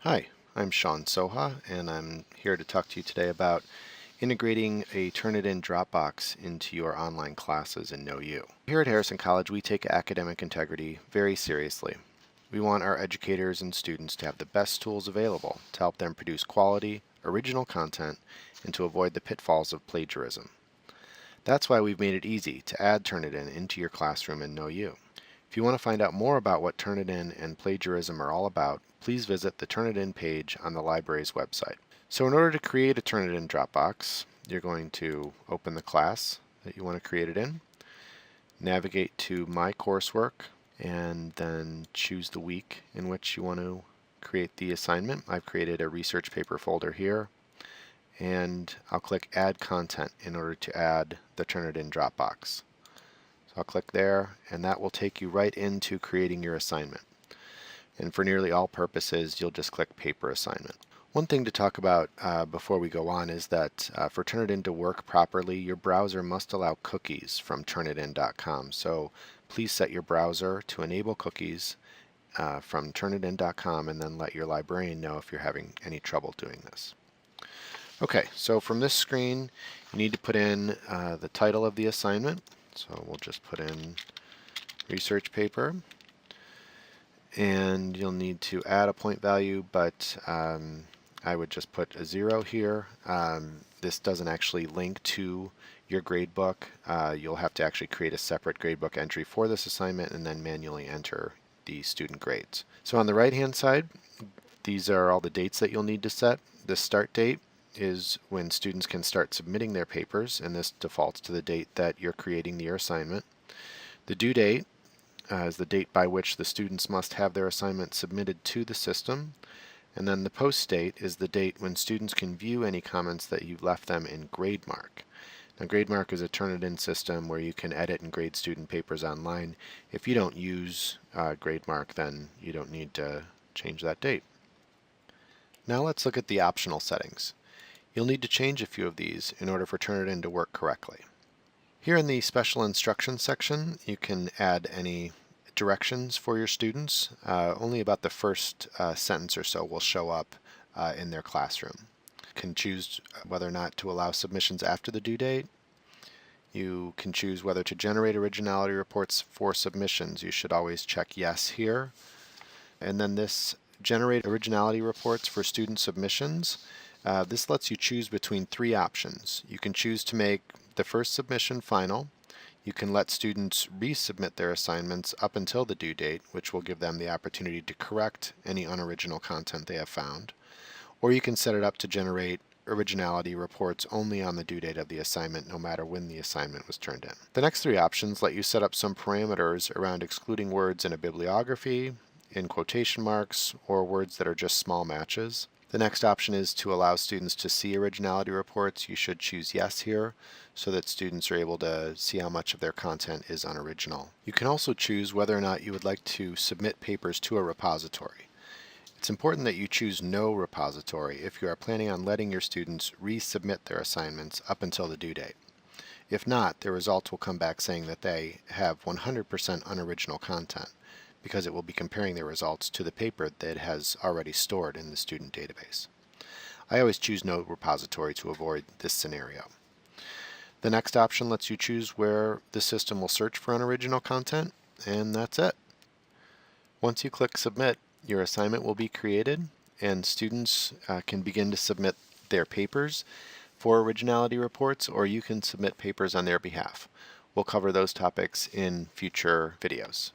Hi, I'm Sean Soha, and I'm here to talk to you today about integrating a Turnitin Dropbox into your online classes in KnowU. Here at Harrison College, we take academic integrity very seriously. We want our educators and students to have the best tools available to help them produce quality, original content, and to avoid the pitfalls of plagiarism. That's why we've made it easy to add Turnitin into your classroom in KnowU. If you want to find out more about what Turnitin and plagiarism are all about, please visit the Turnitin page on the library's website. So in order to create a Turnitin Dropbox, you're going to open the class that you want to create it in, navigate to My Coursework, and then choose the week in which you want to create the assignment. I've created a research paper folder here, and I'll click Add Content in order to add the Turnitin Dropbox. So I'll click there, and that will take you right into creating your assignment. And for nearly all purposes, you'll just click Paper Assignment. One thing to talk about before we go on is that for Turnitin to work properly, your browser must allow cookies from Turnitin.com. So please set your browser to enable cookies from Turnitin.com, and then let your librarian know if you're having any trouble doing this. Okay, so from this screen, you need to put in the title of the assignment. So we'll just put in research paper, and you'll need to add a point value, but I would just put a 0 here. This doesn't actually link to your gradebook. You'll have to actually create a separate gradebook entry for this assignment and then manually enter the student grades. So on the right hand side, these are all the dates that you'll need to set. The start date is when students can start submitting their papers, and this defaults to the date that you're creating your assignment. The due date is the date by which the students must have their assignment submitted to the system. And then the post date is the date when students can view any comments that you've left them in GradeMark. Now, GradeMark is a Turnitin system where you can edit and grade student papers online. If you don't use GradeMark, then you don't need to change that date. Now let's look at the optional settings. You'll need to change a few of these in order for Turnitin to work correctly. Here in the special instructions section, you can add any directions for your students. Only about the first sentence or so will show up in their classroom. You can choose whether or not to allow submissions after the due date. You can choose whether to generate originality reports for submissions. You should always check yes here. And then this generate originality reports for student submissions. This lets you choose between 3 options. You can choose to make the first submission final. You can let students resubmit their assignments up until the due date, which will give them the opportunity to correct any unoriginal content they have found. Or you can set it up to generate originality reports only on the due date of the assignment, no matter when the assignment was turned in. The next 3 options let you set up some parameters around excluding words in a bibliography, in quotation marks, or words that are just small matches. The next option is to allow students to see originality reports. You should choose yes here so that students are able to see how much of their content is unoriginal. You can also choose whether or not you would like to submit papers to a repository. It's important that you choose no repository if you are planning on letting your students resubmit their assignments up until the due date. If not, the results will come back saying that they have 100% unoriginal content, because it will be comparing their results to the paper that has already stored in the student database. I always choose no repository to avoid this scenario. The next option lets you choose where the system will search for unoriginal content, and that's it. Once you click Submit, your assignment will be created, and students can begin to submit their papers for originality reports, or you can submit papers on their behalf. We'll cover those topics in future videos.